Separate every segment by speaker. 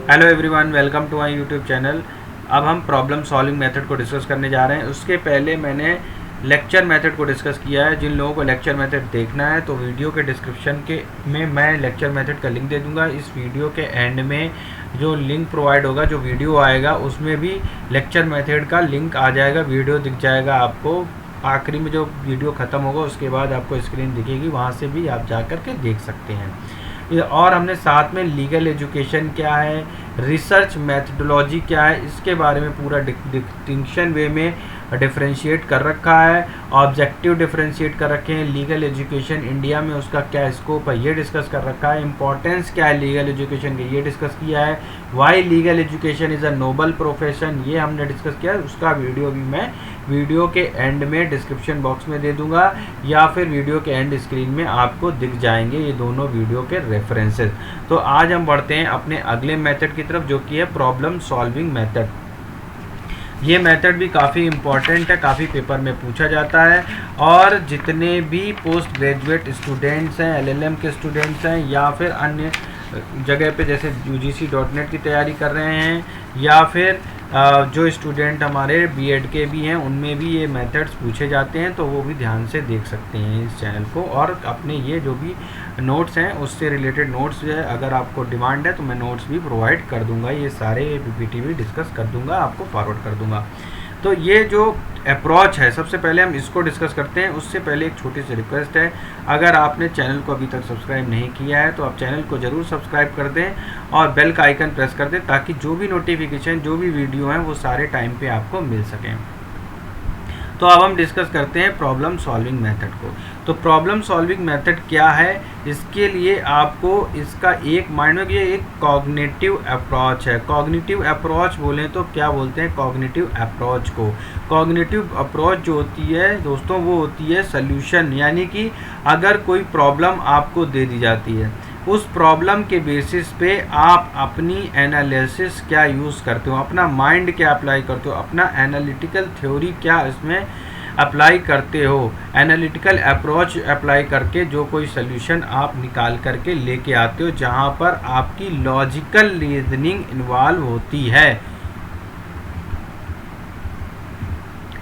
Speaker 1: Hello everyone, welcome to my YouTube channel. अब हम problem solving method को discuss करने जा रहे हैं। उसके पहले मैंने लेक्चर मेथड को डिस्कस किया है। जिन लोगों को लेक्चर मेथड देखना है तो वीडियो के डिस्क्रिप्शन के में मैं लेक्चर मेथड का लिंक दे दूंगा। इस वीडियो के एंड में जो लिंक प्रोवाइड होगा, जो वीडियो आएगा उसमें भी लेक्चर मेथड का लिंक आ जाएगा, वीडियो दिख जाएगा आपको। आखिरी में जो वीडियो ख़त्म होगा उसके बाद आपको स्क्रीन दिखेगी, वहाँ से भी आप जा कर के देख सकते हैं। और हमने साथ में लीगल एजुकेशन क्या है, रिसर्च मेथडोलॉजी क्या है, इसके बारे में पूरा डिस्टिंक्शन वे में डिफरेंशिएट कर रखा है। ऑब्जेक्टिव डिफरेंशिएट कर रखे हैं। लीगल एजुकेशन इंडिया में उसका क्या स्कोप है ये डिस्कस कर रखा है। इंपॉर्टेंस क्या है लीगल एजुकेशन की ये डिस्कस किया है। Why legal education is a noble profession ये हमने डिस्कस किया है। उसका वीडियो भी मैं वीडियो के एंड में डिस्क्रिप्शन बॉक्स में दे दूंगा, या फिर वीडियो के एंड स्क्रीन में आपको दिख जाएंगे ये दोनों वीडियो के रेफरेंसेस। तो आज हम बढ़ते हैं अपने अगले मेथड की तरफ, जो कि है प्रॉब्लम सॉल्विंग मेथड। ये मेथड भी काफ़ी इम्पॉर्टेंट है, काफ़ी पेपर में पूछा जाता है। और जितने भी पोस्ट ग्रेजुएट स्टूडेंट्स हैं, LLM के स्टूडेंट्स हैं, या फिर अन्य जगह पे जैसे UGC.NET की तैयारी कर रहे हैं, या फिर जो स्टूडेंट हमारे B.Ed के भी हैं, उनमें भी ये मेथड्स पूछे जाते हैं। तो वो भी ध्यान से देख सकते हैं इस चैनल को, और अपने ये जो भी नोट्स हैं उससे रिलेटेड नोट्स जो है, अगर आपको डिमांड है तो मैं नोट्स भी प्रोवाइड कर दूंगा। ये सारे PPT भी डिस्कस कर दूंगा, आपको फॉरवर्ड कर दूंगा। तो ये जो अप्रोच है, सबसे पहले हम इसको डिस्कस करते हैं। उससे पहले एक छोटी सी रिक्वेस्ट है, अगर आपने चैनल को अभी तक सब्सक्राइब नहीं किया है तो आप चैनल को ज़रूर सब्सक्राइब कर दें और बेल का आइकन प्रेस कर दें, ताकि जो भी नोटिफिकेशन, जो भी वीडियो हैं वो सारे टाइम पे आपको मिल सकें। तो अब हम डिस्कस करते हैं प्रॉब्लम सॉल्विंग मेथड को। तो प्रॉब्लम सॉल्विंग मेथड क्या है, इसके लिए आपको इसका एक माइंड में, ये एक कॉग्निटिव अप्रोच है। कॉग्निटिव अप्रोच बोलें तो क्या बोलते हैं, कॉग्निटिव अप्रोच को। कॉग्निटिव अप्रोच जो होती है दोस्तों, वो होती है सल्यूशन, यानी कि अगर कोई प्रॉब्लम आपको दे दी जाती है, उस प्रॉब्लम के बेसिस पे आप अपनी एनालिसिस क्या यूज़ करते हो, अपना माइंड क्या अप्लाई करते हो, अपना एनालिटिकल थ्योरी क्या इसमें अप्लाई करते हो, एनालिटिकल अप्रोच अप्लाई करके जो कोई सल्यूशन आप निकाल करके लेके आते हो, जहाँ पर आपकी लॉजिकल रीजनिंग इन्वॉल्व होती है।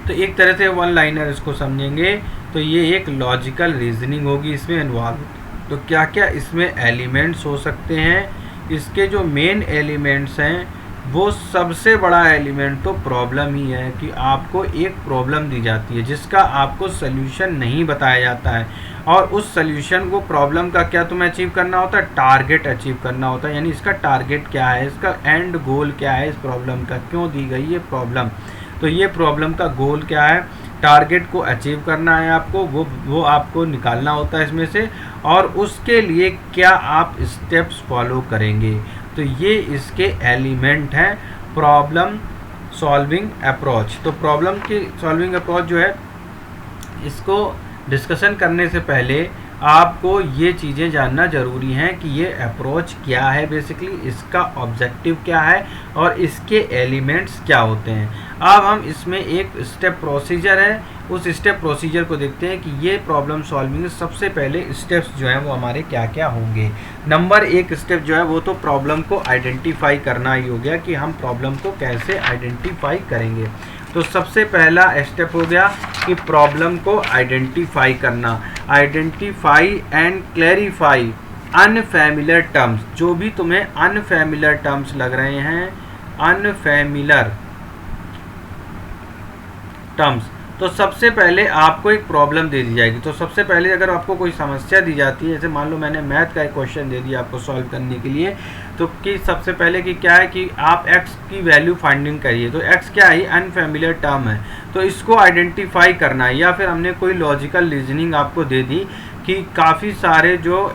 Speaker 1: तो एक तरह से वन लाइनर इसको समझेंगे तो ये एक लॉजिकल रीजनिंग होगी इसमें इन्वॉल्व। तो क्या क्या इसमें एलिमेंट्स हो सकते हैं, इसके जो मेन एलिमेंट्स हैं, वो सबसे बड़ा एलिमेंट तो प्रॉब्लम ही है कि आपको एक प्रॉब्लम दी जाती है जिसका आपको सल्यूशन नहीं बताया जाता है, और उस सल्यूशन को, प्रॉब्लम का क्या तुम्हें अचीव करना होता है, टारगेट अचीव करना होता है। यानी इसका टारगेट क्या है, इसका एंड गोल क्या है, इस प्रॉब्लम का क्यों दी गई ये प्रॉब्लम। तो ये प्रॉब्लम का गोल क्या है, टारगेट को अचीव करना है आपको, वो आपको निकालना होता है इसमें से, और उसके लिए क्या आप स्टेप्स फॉलो करेंगे। तो ये इसके एलिमेंट हैं प्रॉब्लम सॉल्विंग अप्रोच। तो प्रॉब्लम की सॉल्विंग अप्रोच जो है, इसको डिस्कशन करने से पहले आपको ये चीज़ें जानना ज़रूरी हैं कि ये अप्रोच क्या है, बेसिकली इसका ऑब्जेक्टिव क्या है और इसके एलिमेंट्स क्या होते हैं। अब हम इसमें एक स्टेप प्रोसीजर है, उस स्टेप प्रोसीजर को देखते हैं कि ये प्रॉब्लम सॉल्विंग में सबसे पहले स्टेप्स जो हैं वो हमारे क्या क्या होंगे। नंबर एक स्टेप जो है वो तो प्रॉब्लम को आइडेंटिफाई करना ही हो गया, कि हम प्रॉब्लम को कैसे आइडेंटिफाई करेंगे। तो सबसे पहला स्टेप हो गया कि प्रॉब्लम को आइडेंटिफाई करना। Identify and clarify unfamiliar terms, जो भी तुम्हें अनफैमिलियर टर्म्स लग रहे हैं, अनफैमिलियर टर्म्स। तो सबसे पहले आपको एक प्रॉब्लम दे दी जाएगी। तो सबसे पहले अगर आपको कोई समस्या दी जाती है, जैसे मान लो मैंने मैथ का एक क्वेश्चन दे दिया आपको सॉल्व करने के लिए, तो कि सबसे पहले कि क्या है कि आप x की वैल्यू फाइंडिंग करिए। तो x क्या है, अनफैमिलियर टर्म है, तो इसको आइडेंटिफाई करना है। या फिर हमने कोई लॉजिकल रीजनिंग आपको दे दी कि काफ़ी सारे जो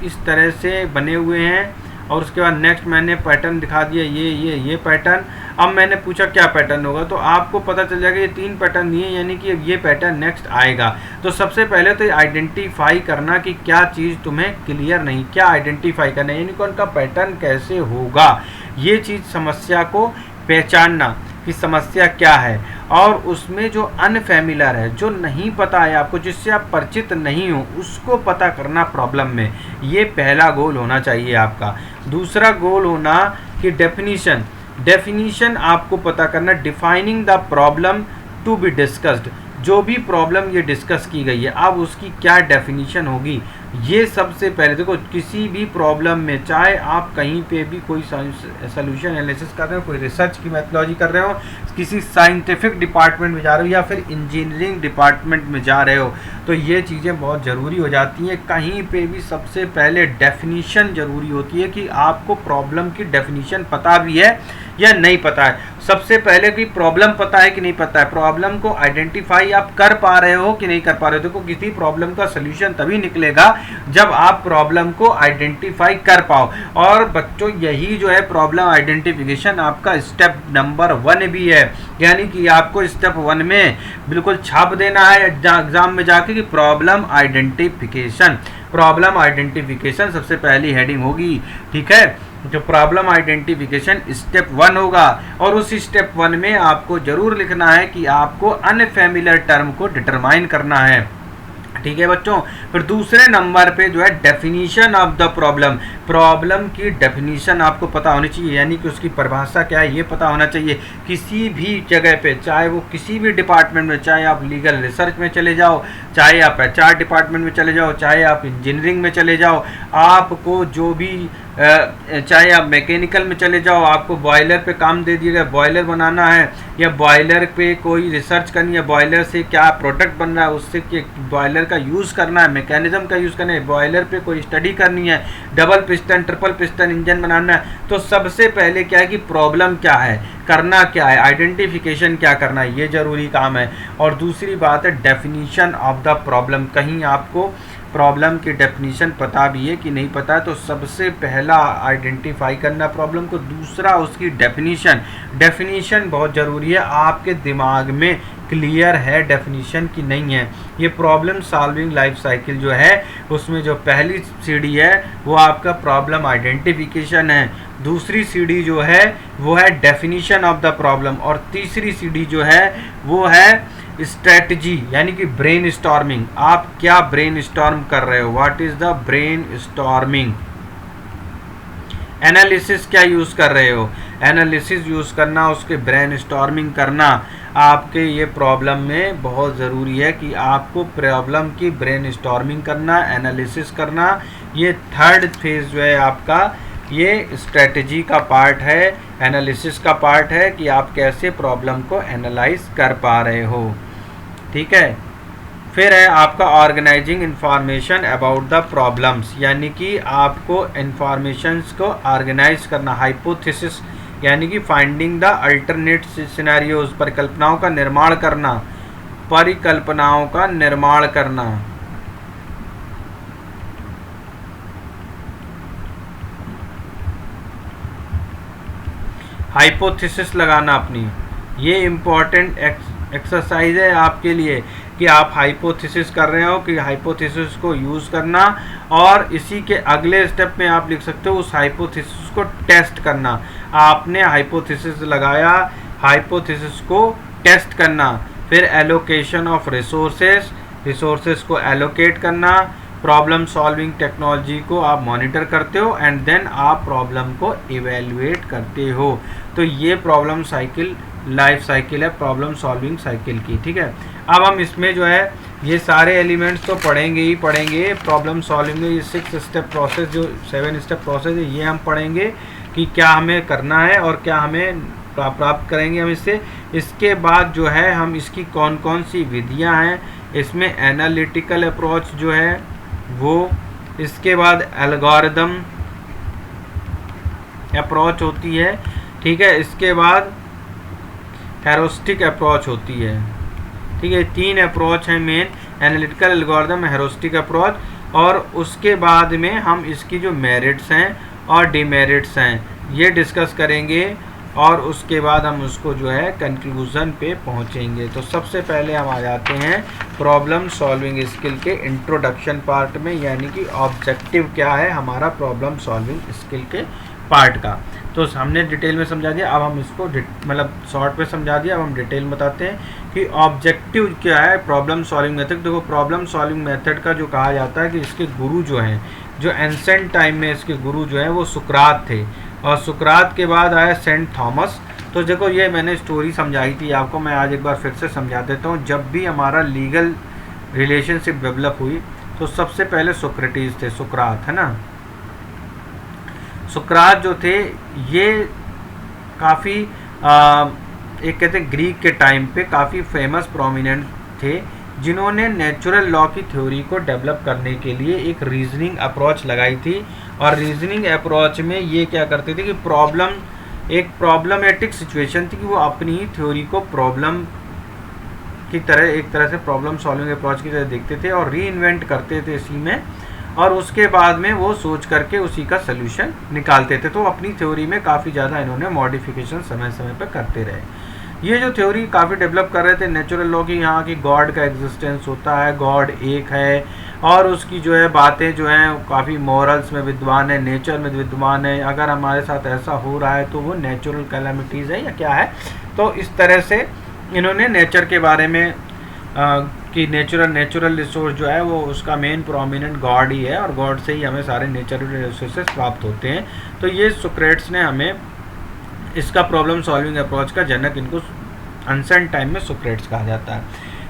Speaker 1: इस तरह से बने हुए हैं, और उसके बाद नेक्स्ट मैंने पैटर्न दिखा दिया, ये पैटर्न। अब मैंने पूछा क्या पैटर्न होगा, तो आपको पता चल जाएगा ये 3 पैटर्न दिए, यानी कि अब ये पैटर्न नेक्स्ट आएगा। तो सबसे पहले तो आइडेंटिफाई करना कि क्या चीज़ तुम्हें क्लियर नहीं, क्या आइडेंटिफाई करना है, यानी कि उनका पैटर्न कैसे होगा। ये चीज़ समस्या को पहचानना कि समस्या क्या है, और उसमें जो अनफैमिलियर है, जो नहीं पता है आपको, जिससे आप परिचित नहीं हो, उसको पता करना प्रॉब्लम में। ये पहला गोल होना चाहिए आपका। दूसरा गोल होना कि डेफिनीशन आपको पता करना, defining the problem to be discussed, जो भी प्रॉब्लम ये डिस्कस की गई है अब उसकी क्या डेफिनीशन होगी। ये सबसे पहले देखो, किसी भी प्रॉब्लम में चाहे आप कहीं पे भी कोई सोल्यूशन एनालिसिस कर रहे हो, कोई रिसर्च की मेथोलॉजी कर रहे हो, किसी साइंटिफिक डिपार्टमेंट में जा रहे हो या फिर इंजीनियरिंग डिपार्टमेंट में जा रहे हो, तो ये चीज़ें बहुत ज़रूरी हो जाती हैं। कहीं पे भी सबसे पहले डेफिनीशन ज़रूरी होती है कि आपको प्रॉब्लम की डेफिनीशन पता भी है या नहीं पता है। सबसे पहले कि प्रॉब्लम पता है कि नहीं पता है, प्रॉब्लम को आइडेंटिफाई आप कर पा रहे हो कि नहीं कर पा रहे हो। देखो, किसी प्रॉब्लम का सोल्यूशन तभी निकलेगा जब आप प्रॉब्लम को आइडेंटिफाई कर पाओ। और बच्चों, यही जो है प्रॉब्लम आइडेंटिफिकेशन आपका स्टेप नंबर 1 भी है, यानी कि आपको स्टेप 1 में बिल्कुल छाप देना है एग्जाम में जाके कि प्रॉब्लम आइडेंटिफिकेशन। प्रॉब्लम आइडेंटिफिकेशन सबसे पहली हेडिंग होगी, ठीक है। जो प्रॉब्लम आइडेंटिफिकेशन स्टेप 1 होगा, और उस स्टेप 1 में आपको जरूर लिखना है कि आपको अनफेमिलियर टर्म को डिटरमाइन करना है, ठीक है बच्चों। फिर दूसरे नंबर पे जो है definition of the problem, problem की डेफिनीशन आपको पता होनी चाहिए, यानी कि उसकी परिभाषा क्या है ये पता होना चाहिए। किसी भी जगह पे, चाहे वो किसी भी डिपार्टमेंट में, चाहे आप लीगल रिसर्च में चले जाओ, चाहे आप HR डिपार्टमेंट में चले जाओ, चाहे आप इंजीनियरिंग में चले जाओ, आपको जो भी चाहे आप मैकेनिकल में चले जाओ, आपको बॉयलर पे काम दे दिया गया, बॉयलर बनाना है या बॉयलर पे कोई रिसर्च करनी है, बॉयलर से क्या प्रोडक्ट बन रहा है, उससे बॉयलर का यूज़ करना है, मैकेनिज्म का यूज़ करना है, बॉयलर पे कोई स्टडी करनी है, double piston triple piston engine बनाना है, तो सबसे पहले क्या है कि प्रॉब्लम क्या है, करना क्या है, आइडेंटिफिकेशन क्या करना है, ये ज़रूरी काम है। और दूसरी बात है डेफिनीशन ऑफ द प्रॉब्लम। कहीं आपको प्रॉब्लम की डेफिनीशन पता भी है कि नहीं पता है, तो सबसे पहला आइडेंटिफाई करना प्रॉब्लम को, दूसरा उसकी डेफिनीशन बहुत ज़रूरी है। आपके दिमाग में क्लियर है डेफिनीशन की नहीं है। ये प्रॉब्लम सॉल्विंग लाइफ साइकिल जो है उसमें जो पहली सीढ़ी है वो आपका प्रॉब्लम आइडेंटिफिकेशन है, दूसरी सीढ़ी जो है वो है डेफिनीशन ऑफ द प्रॉब्लम, और तीसरी सीढ़ी जो है वो है स्ट्रेटजी, यानी कि ब्रेन स्टॉर्मिंग। आप क्या ब्रेन स्टॉर्म कर रहे हो, what is the brain storming. Analysis क्या यूज़ कर रहे हो, एनालिसिस यूज़ करना, उसके ब्रेन स्टॉर्मिंग करना आपके ये प्रॉब्लम में बहुत ज़रूरी है कि आपको प्रॉब्लम की ब्रेन स्टॉर्मिंग करना, एनालिसिस करना। ये थर्ड फेज जो है आपका, ये स्ट्रेटजी का पार्ट है, एनालिसिस का पार्ट है कि आप कैसे प्रॉब्लम को एनालाइज कर पा रहे हो, ठीक है। फिर है आपका organising information about the problems, यानी कि आपको इंफॉर्मेशंस को ऑर्गेनाइज करना। हाइपोथेसिस यानी कि फाइंडिंग द अल्टरनेट सिनेरियोज, परिकल्पनाओं का निर्माण करना, हाइपोथेसिस लगाना अपनी। ये इम्पॉर्टेंट एक्सरसाइज है आपके लिए कि आप हाइपोथेसिस कर रहे हो, कि हाइपोथेसिस को यूज़ करना, और इसी के अगले स्टेप में आप लिख सकते हो उस हाइपोथेसिस को टेस्ट करना। आपने हाइपोथेसिस लगाया, हाइपोथेसिस को टेस्ट करना। फिर एलोकेशन ऑफ रिसोर्सेस को एलोकेट करना, प्रॉब्लम सॉल्विंग टेक्नोलॉजी को आप मॉनिटर करते हो, एंड देन आप प्रॉब्लम को इवेल्युएट करते हो। तो ये प्रॉब्लम साइकिल लाइफ साइकिल है प्रॉब्लम सॉल्विंग साइकिल की, ठीक है। अब हम इसमें जो है ये सारे एलिमेंट्स तो पढ़ेंगे ही पढ़ेंगे। प्रॉब्लम सॉल्विंग में ये 6 स्टेप प्रोसेस, जो 7 स्टेप प्रोसेस है, ये हम पढ़ेंगे कि क्या हमें करना है और क्या हमें प्राप्त करेंगे हम इससे। इसके बाद जो है हम इसकी कौन कौन सी विधियां हैं, इसमें एनालिटिकल अप्रोच जो है वो, इसके बाद एल्गोरिदम अप्रोच होती है, ठीक है। इसके बाद हेरोस्टिक अप्रोच होती है, ठीक है। 3 अप्रोच हैं मेन, एनालिटिकल, एल्गोरिदम, हेरोस्टिक अप्रोच। और उसके बाद में हम इसकी जो मेरिट्स हैं और डिमेरिट्स हैं ये डिस्कस करेंगे, और उसके बाद हम उसको जो है कंक्लूज़न पे पहुंचेंगे। तो सबसे पहले हम आ जाते हैं प्रॉब्लम सॉल्विंग स्किल के इंट्रोडक्शन पार्ट में, यानी कि ऑब्जेक्टिव क्या है हमारा प्रॉब्लम सॉल्विंग स्किल के पार्ट का। तो हमने डिटेल में समझा दिया, अब हम इसको मतलब शॉर्ट पे समझा दिया, अब हम डिटेल में बताते हैं कि ऑब्जेक्टिव क्या है प्रॉब्लम सॉल्विंग मेथड। देखो, प्रॉब्लम सॉल्विंग मेथड का जो कहा जाता है कि इसके गुरु जो हैं, जो एंसेंट टाइम में इसके गुरु जो हैं वो सुकरात थे। और सुकरात के बाद आया सेंट थॉमस। तो देखो ये मैंने स्टोरी समझाई थी आपको, मैं आज एक बार फिर से समझा देता हूँ। जब भी हमारा लीगल रिलेशनशिप डेवलप हुई तो सबसे पहले सोक्रेटिस थे, सुकरात है ना। सुकरात जो थे ये काफ़ी एक कहते हैं ग्रीक के टाइम पे काफ़ी फेमस प्रोमिनेंट थे, जिन्होंने नेचुरल लॉ की थ्योरी को डेवलप करने के लिए एक रीजनिंग अप्रोच लगाई थी। और रीजनिंग अप्रोच में ये क्या करते थे कि एक प्रॉब्लमेटिक सिचुएशन थी कि वो अपनी ही थ्योरी को प्रॉब्लम की तरह, एक तरह से प्रॉब्लम सॉल्विंग अप्रोच की तरह देखते थे और री इन्वेंट करते थे इसी में, और उसके बाद में वो सोच करके उसी का सोल्यूशन निकालते थे। तो अपनी थ्योरी में काफ़ी ज़्यादा इन्होंने मॉडिफिकेशन समय समय पर करते रहे। ये जो थ्योरी काफ़ी डेवलप कर रहे थे नेचुरल लॉ की, यहाँ की गॉड का एग्जिस्टेंस होता है, गॉड एक है, और उसकी जो है बातें जो हैं काफ़ी मॉरल्स में विद्वान है, नेचर में विद्वान है। अगर हमारे साथ ऐसा हो रहा है तो वो नेचुरल कैलामिटीज़ है या क्या है। तो इस तरह से इन्होंने नेचर के बारे में कि नेचुरल रिसोर्स जो है वो उसका मेन प्रोमिनेंट गॉड ही है, और गॉड से ही हमें सारे नेचुरल रिसोर्सेज प्राप्त होते हैं। तो ये सोक्रेट्स ने हमें इसका प्रॉब्लम सॉल्विंग अप्रोच का जनक, इनको एंशिएंट टाइम में सोक्रेट्स कहा जाता है।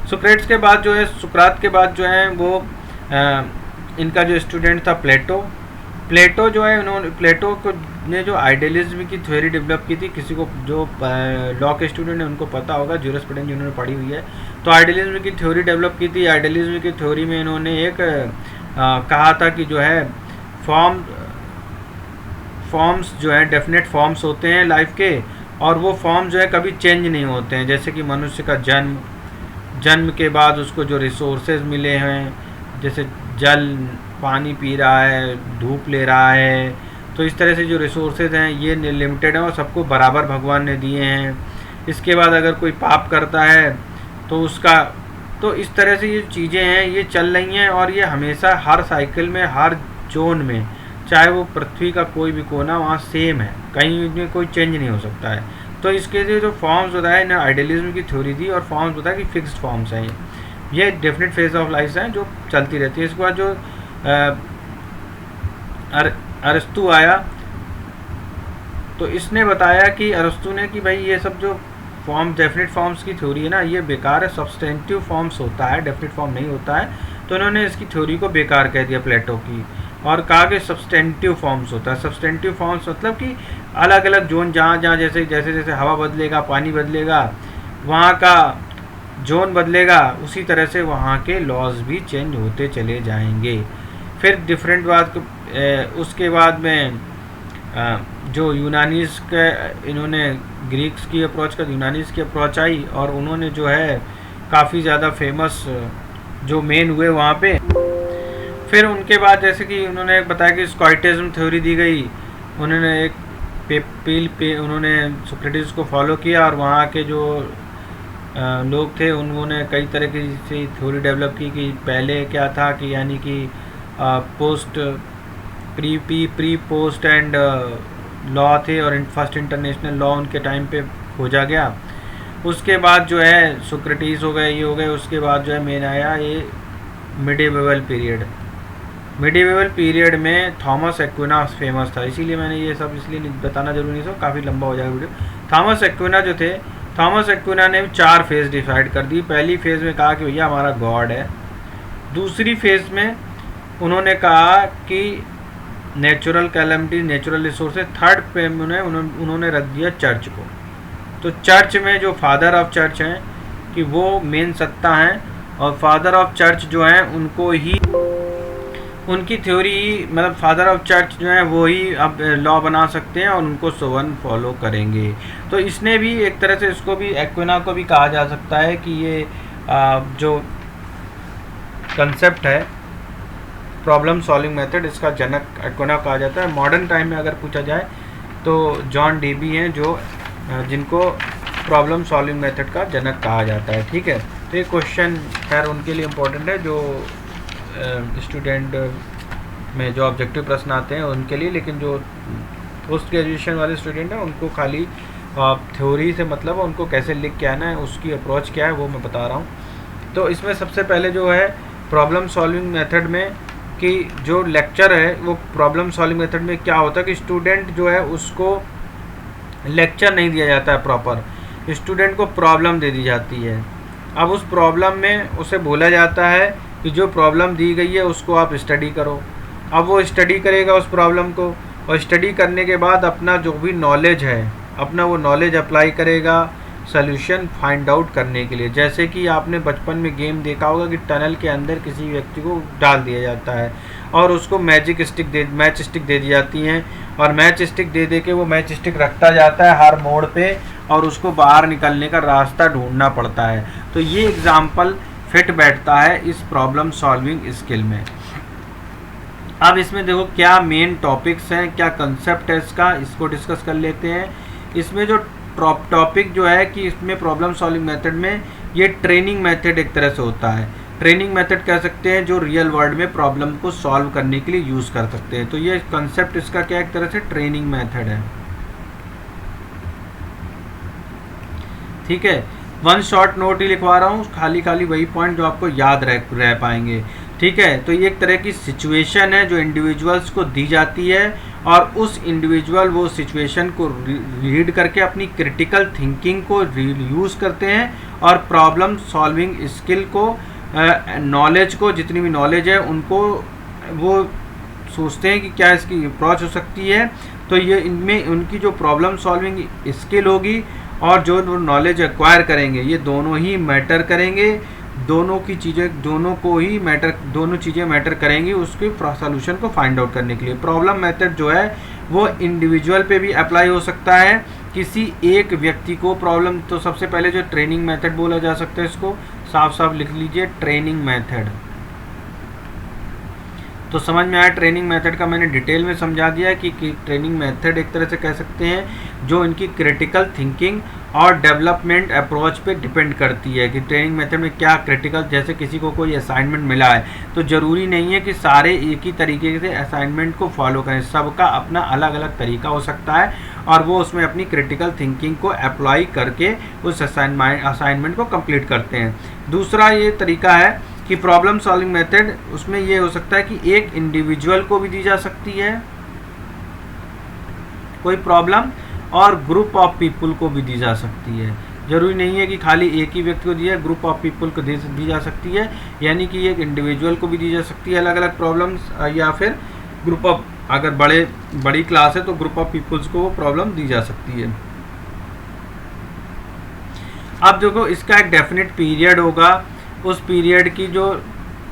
Speaker 1: सोक्रेट्स के बाद जो है, सुकरात के बाद जो है वो इनका जो स्टूडेंट था प्लेटो जो है, प्लेटो को ने जो आइडियलिज्म की थ्योरी डेवलप की थी, किसी को जो लॉ के स्टूडेंट है उनको पता होगा, जूरिस्प्रूडेंस जिन्होंने पढ़ी हुई है, तो आइडियलिज्म की थ्योरी डेवलप की थी। आइडियलिज्म की थ्योरी में इन्होंने एक कहा था कि जो है फॉर्म्स जो है डेफिनेट फॉर्म्स होते हैं लाइफ के, और वो फॉर्म जो है कभी चेंज नहीं होते हैं। जैसे कि मनुष्य का जन्म के बाद उसको जो रिसोर्सेज मिले हैं, जैसे जल, पानी पी रहा है, धूप ले रहा है, तो इस तरह से जो रिसोर्सेज हैं ये लिमिटेड हैं और सबको बराबर भगवान ने दिए हैं। इसके बाद अगर कोई पाप करता है तो तो इस तरह से ये चीज़ें हैं, ये चल रही हैं, और ये हमेशा हर साइकिल में, हर जोन में, चाहे वो पृथ्वी का कोई भी कोना, वहाँ सेम है, कहीं में कोई चेंज नहीं हो सकता है। तो इसके लिए जो फॉर्म्स बताया ना, आइडियलिज्म की थ्योरी दी, और फॉर्म्स बताया कि फिक्स्ड फॉर्म्स हैं, ये डेफिनेट फेज ऑफ लाइफ हैं जो चलती रहती है। इसके बाद जो अरस्तु आया, तो इसने बताया कि अरस्तु ने कि भाई ये सब जो फॉर्म डेफिनेट फॉर्म्स की थ्योरी है ना, ये बेकार है, सब्सटेंटिव फॉर्म्स होता है, डेफिनेट फॉर्म नहीं होता है। तो इन्होंने इसकी थ्योरी को बेकार कह दिया प्लेटो की, और कहा कि सब्सटेंटिव फॉर्म्स होता है। सब्सटेंटिव फॉर्म्स मतलब कि अलग अलग जोन, जहाँ जैसे हवा बदलेगा, पानी बदलेगा, वहाँ का जोन बदलेगा, उसी तरह से वहाँ के लॉज भी चेंज होते चले जाएंगे। फिर डिफरेंट बात उसके बाद में जो यूनानीज के, इन्होंने ग्रीक्स की अप्रोच का यूनानीज की अप्रोच आई, और उन्होंने जो है काफ़ी ज़्यादा फेमस जो मेन हुए वहाँ पे। फिर उनके बाद जैसे कि उन्होंने बताया कि स्कॉटिज्म थ्योरी दी गई, उन्होंने एक उन्होंने सोक्रेटिस को फॉलो किया, और वहाँ के जो लोग थे उन्होंने कई तरह की थ्योरी डेवलप की कि पहले क्या था कि यानी कि प्री पोस्ट एंड लॉ थे, और फर्स्ट इंटरनेशनल लॉ उनके टाइम पे खोजा गया। उसके बाद जो है सोक्रेटिस हो गए, ये हो गए। उसके बाद जो है मेन आया ये मिडिवेवल पीरियड में थॉमस एक्विनास फेमस था, इसीलिए मैंने ये सब इसलिए बताना जरूरी नहीं था, काफ़ी लंबा हो जाएगा वीडियो। थॉमस एक्विना जो थे, थॉमस एक्विना ने 4 फेज़ डिसाइड कर दी। पहली फेज़ में कहा कि भैया हमारा गॉड है। दूसरी फेज़ में उन्होंने कहा कि natural calamity, natural resources. Third पे में उन्होंने रख दिया चर्च को। तो चर्च में जो फादर ऑफ चर्च हैं कि वो मेन सत्ता हैं, और फादर ऑफ चर्च जो हैं उनको ही, उनकी थ्योरी मतलब फादर ऑफ चर्च जो है वो ही अब लॉ बना सकते हैं, और उनको सोवन फॉलो करेंगे। तो इसने भी एक तरह से इसको भी, एक्विना को भी कहा जा सकता है कि ये जो कंसेप्ट है प्रॉब्लम सॉल्विंग मेथड, इसका जनक एक्विना कहा जाता है। मॉडर्न टाइम में अगर पूछा जाए तो जॉन डेबी हैं जो जिनको प्रॉब्लम सॉल्विंग मेथड का जनक कहा जाता है। ठीक है, तो ये क्वेश्चन खैर उनके लिए इम्पोर्टेंट है जो स्टूडेंट में जो ऑब्जेक्टिव प्रश्न आते हैं उनके लिए, लेकिन जो पोस्ट ग्रेजुएशन वाले स्टूडेंट हैं उनको खाली थ्योरी से मतलब उनको कैसे लिख के आना है, उसकी अप्रोच क्या है वो मैं बता रहा हूँ। तो इसमें सबसे पहले जो है प्रॉब्लम सॉल्विंग मेथड में कि जो लेक्चर है वो प्रॉब्लम सॉल्विंग मेथड में क्या होता है कि स्टूडेंट जो है उसको लेक्चर नहीं दिया जाता है प्रॉपर, स्टूडेंट को प्रॉब्लम दे दी जाती है। अब उस प्रॉब्लम में उसे बोला जाता है कि जो प्रॉब्लम दी गई है उसको आप स्टडी करो। अब वो स्टडी करेगा उस प्रॉब्लम को, और स्टडी करने के बाद अपना जो भी नॉलेज है अपना वो नॉलेज अप्लाई करेगा सॉल्यूशन फाइंड आउट करने के लिए। जैसे कि आपने बचपन में गेम देखा होगा कि टनल के अंदर किसी व्यक्ति को डाल दिया जाता है और उसको मैच स्टिक दे दी जाती हैं, और मैच स्टिक दे दे के वो मैच स्टिक रखता जाता है हर मोड़ पे, और उसको बाहर निकलने का रास्ता ढूंढना पड़ता है। तो ये एग्जाम्पल फिट बैठता है इस प्रॉब्लम सॉल्विंग स्किल में। अब इसमें देखो क्या मेन टॉपिक्स हैं, क्या कंसेप्ट है इसका, इसको डिस्कस कर लेते हैं। इसमें जो टॉपिक जो है कि इसमें प्रॉब्लम सॉल्विंग मेथड में ये ट्रेनिंग मेथड एक तरह से होता है। ट्रेनिंग मेथड कह सकते हैं जो रियल वर्ल्ड में प्रॉब्लम को सॉल्व करने के लिए यूज़ कर सकते हैं। तो ये कंसेप्ट इसका क्या एक तरह से ट्रेनिंग मेथड है। ठीक है, वन शॉर्ट नोट ही लिखवा रहा हूँ, खाली खाली वही पॉइंट जो आपको याद रह पाएंगे। ठीक है, तो ये एक तरह की सिचुएशन है जो इंडिविजुअल्स को दी जाती है, और उस इंडिविजुअल वो सिचुएशन को रीड करके अपनी क्रिटिकल थिंकिंग को यूज़ करते हैं, और प्रॉब्लम सॉल्विंग स्किल को नॉलेज को जितनी भी नॉलेज है उनको वो सोचते हैं कि क्या इसकी अप्रोच हो सकती है। तो ये इनमें उनकी जो प्रॉब्लम सॉल्विंग स्किल होगी और जो नॉलेज एक्वायर करेंगे ये दोनों ही मैटर करेंगे, दोनों चीज़ें मैटर करेंगी उसके सॉल्यूशन को फाइंड आउट करने के लिए। प्रॉब्लम मेथड जो है वो इंडिविजुअल पे भी अप्लाई हो सकता है, किसी एक व्यक्ति को प्रॉब्लम। तो सबसे पहले जो ट्रेनिंग मेथड बोला जा सकता है, इसको साफ साफ लिख लीजिए, ट्रेनिंग मेथड। तो समझ में आया ट्रेनिंग मेथड का, मैंने डिटेल में समझा दिया कि ट्रेनिंग मेथड एक तरह से कह सकते हैं जो इनकी क्रिटिकल थिंकिंग और डेवलपमेंट अप्रोच पे डिपेंड करती है कि ट्रेनिंग मेथड में क्या क्रिटिकल। जैसे किसी को कोई असाइनमेंट मिला है तो ज़रूरी नहीं है कि सारे एक ही तरीके से असाइनमेंट को फॉलो करें, सबका अपना अलग अलग तरीका हो सकता है, और वो उसमें अपनी क्रिटिकल थिंकिंग को अप्लाई करके उस असाइनमेंट को कंप्लीट करते हैं। दूसरा ये तरीका है कि प्रॉब्लम सॉल्विंग मेथड, उसमें ये हो सकता है कि एक इंडिविजुअल को भी दी जा सकती है कोई प्रॉब्लम, और ग्रुप ऑफ पीपल को भी दी जा सकती है। जरूरी नहीं है कि खाली एक ही व्यक्ति को दिया, ग्रुप ऑफ पीपल को दी जा सकती है, यानी कि एक इंडिविजुअल को भी दी जा सकती है अलग अलग प्रॉब्लम्स, या फिर ग्रुप ऑफ, अगर बड़ी क्लास है तो ग्रुप ऑफ पीपल्स को वो प्रॉब्लम दी जा सकती है। अब देखो इसका एक डेफिनेट पीरियड होगा, उस पीरियड की जो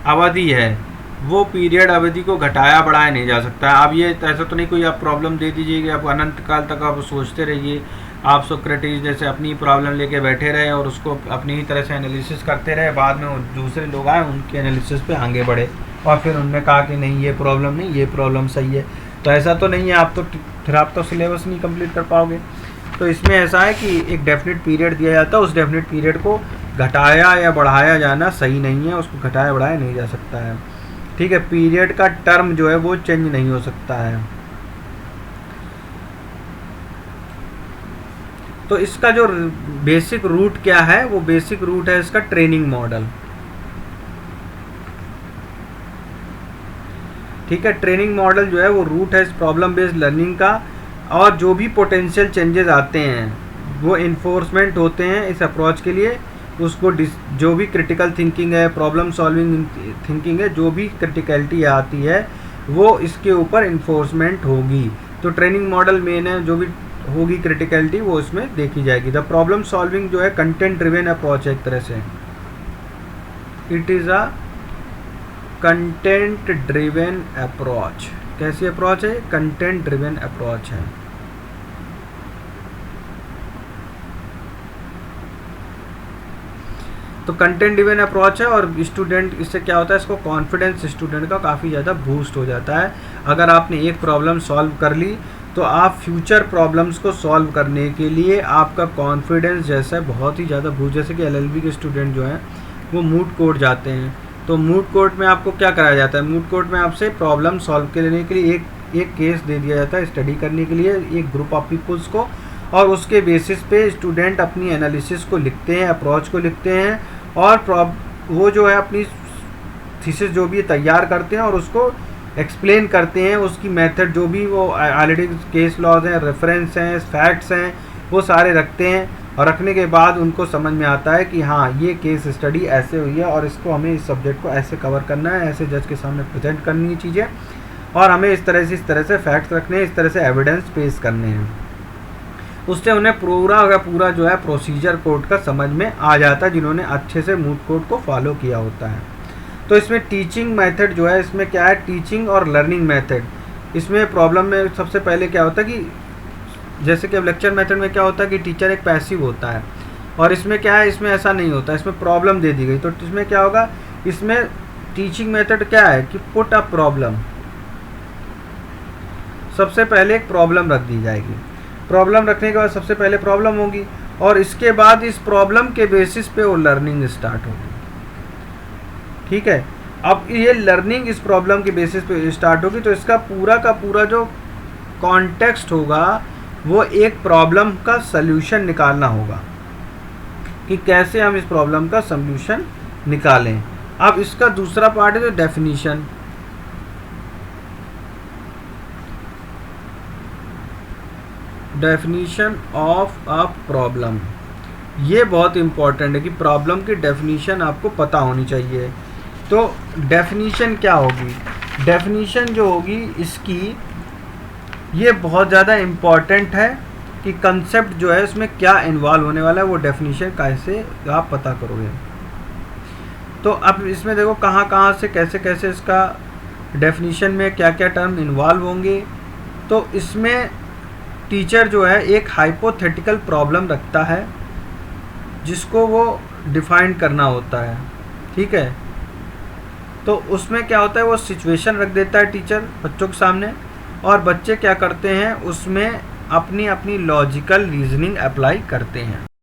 Speaker 1: अवधि है वो पीरियड अवधि को घटाया बढ़ाया नहीं जा सकता। अब ये ऐसा तो नहीं कोई आप प्रॉब्लम दे दीजिएगा, आप अनंत काल तक आप सोचते रहिए, आप सोक्रेटिस जैसे अपनी प्रॉब्लम लेके बैठे रहे और उसको अपनी ही तरह से एनालिसिस करते रहे, बाद में दूसरे लोग आए उनके एनालिसिस पे आगे बढ़े और फिर उन्होंने कहा कि नहीं ये प्रॉब्लम नहीं, ये प्रॉब्लम सही है। तो ऐसा तो नहीं है, आप तो सिलेबस नहीं कंप्लीट कर पाओगे। तो इसमें ऐसा है कि एक डेफिनेट पीरियड दिया जाता है, उस डेफिनेट पीरियड को घटाया या बढ़ाया जाना सही नहीं है, उसको घटाया बढ़ाया नहीं जा सकता है। ठीक है, पीरियड का टर्म जो है वो चेंज नहीं हो सकता है। तो इसका जो बेसिक रूट क्या है, वो बेसिक रूट है इसका ट्रेनिंग मॉडल। ठीक है, ट्रेनिंग मॉडल जो है वो रूट है इस प्रॉब्लम बेस्ड लर्निंग का, और जो भी पोटेंशियल चेंजेस आते हैं वो इन्फोर्समेंट होते हैं इस अप्रोच के लिए। उसको जो भी क्रिटिकल थिंकिंग है, प्रॉब्लम सॉल्विंग थिंकिंग है, जो भी क्रिटिकलिटी आती है वो इसके ऊपर इन्फोर्समेंट होगी। तो ट्रेनिंग मॉडल मेन है, जो भी होगी क्रिटिकलिटी वो इसमें देखी जाएगी। द प्रॉब्लम सॉल्विंग जो है कंटेंट ड्रिवेन अप्रोच है एक तरह से, it is a content driven approach. कैसी अप्रोच है? कंटेंट ड्रिवेन अप्रोच है। तो कंटेंट ड्रिवेन अप्रोच है, और स्टूडेंट इससे क्या होता है, इसको कॉन्फिडेंस स्टूडेंट का काफ़ी ज़्यादा बूस्ट हो जाता है। अगर आपने एक प्रॉब्लम सॉल्व कर ली तो आप फ्यूचर प्रॉब्लम्स को सॉल्व करने के लिए आपका कॉन्फिडेंस जैसा बहुत ही ज़्यादा बूस्ट। जैसे कि एलएलबी के स्टूडेंट जो हैं वो मूड कोर्ट जाते हैं, तो मूड कोर्ट में आपको क्या कराया जाता है? मूड कोर्ट में आपसे प्रॉब्लम सॉल्व करने के लिए एक केस दे दिया जाता है स्टडी करने के लिए एक ग्रुप ऑफ पीपल्स को, और उसके बेसिस पे स्टूडेंट अपनी एनालिसिस को लिखते हैं, अप्रोच को लिखते हैं, और वो जो है अपनी थीसिस जो भी तैयार करते हैं और उसको एक्सप्लेन करते हैं, उसकी मेथड जो भी वो ऑलरेडी केस लॉज हैं, रेफरेंस हैं, फैक्ट्स हैं, वो सारे रखते हैं। और रखने के बाद उनको समझ में आता है कि हाँ ये केस स्टडी ऐसे हुई है और इसको हमें इस सब्जेक्ट को ऐसे कवर करना है, ऐसे जज के सामने प्रेजेंट करनी है चीज़ें, और हमें इस तरह से फैक्ट्स रखने हैं, इस तरह से एविडेंस पेश करने हैं। उससे उन्हें पूरा का पूरा जो है प्रोसीजर कोड का समझ में आ जाता है, जिन्होंने अच्छे से मूट कोड को फॉलो किया होता है। तो इसमें टीचिंग मेथड जो है, इसमें क्या है, टीचिंग और लर्निंग मेथड। इसमें प्रॉब्लम में सबसे पहले क्या होता है कि जैसे कि अब लेक्चर मेथड में क्या होता है कि टीचर एक पैसिव होता है, और इसमें क्या है, इसमें ऐसा नहीं होता, इसमें प्रॉब्लम दे दी गई। तो इसमें क्या होगा, इसमें टीचिंग मेथड क्या है कि पुट अ प्रॉब्लम, सबसे पहले एक प्रॉब्लम रख दी जाएगी। प्रॉब्लम रखने के बाद सबसे पहले प्रॉब्लम होगी, और इसके बाद इस प्रॉब्लम के बेसिस पे वो लर्निंग स्टार्ट होगी। ठीक है, अब ये लर्निंग इस प्रॉब्लम के बेसिस पे स्टार्ट होगी, तो इसका पूरा का पूरा जो कॉन्टेक्स्ट होगा वो एक प्रॉब्लम का सल्यूशन निकालना होगा कि कैसे हम इस प्रॉब्लम का सल्यूशन निकालें। अब इसका दूसरा पार्ट है जो definition. Definition of a problem, ये बहुत इंपॉर्टेंट है कि प्रॉब्लम की डेफिनीशन आपको पता होनी चाहिए। तो डेफिनीशन क्या होगी, डेफिनीशन जो होगी इसकी, ये बहुत ज़्यादा इम्पॉर्टेंट है कि कंसेप्ट जो है उसमें क्या इन्वॉल्व होने वाला है, वो डेफिनीशन कैसे आप पता करोगे। तो अब इसमें देखो कहाँ कहाँ से कैसे कैसे इसका डेफिनीशन में क्या क्या टर्म इन्वॉल्व होंगे। तो इसमें टीचर जो है एक हाइपोथेटिकल प्रॉब्लम रखता है जिसको वो डिफाइन करना होता है। ठीक है, तो उसमें क्या होता है, वो सिचुएशन रख देता है टीचर बच्चों के सामने, और बच्चे क्या करते हैं उसमें अपनी अपनी लॉजिकल रीजनिंग अप्लाई करते हैं।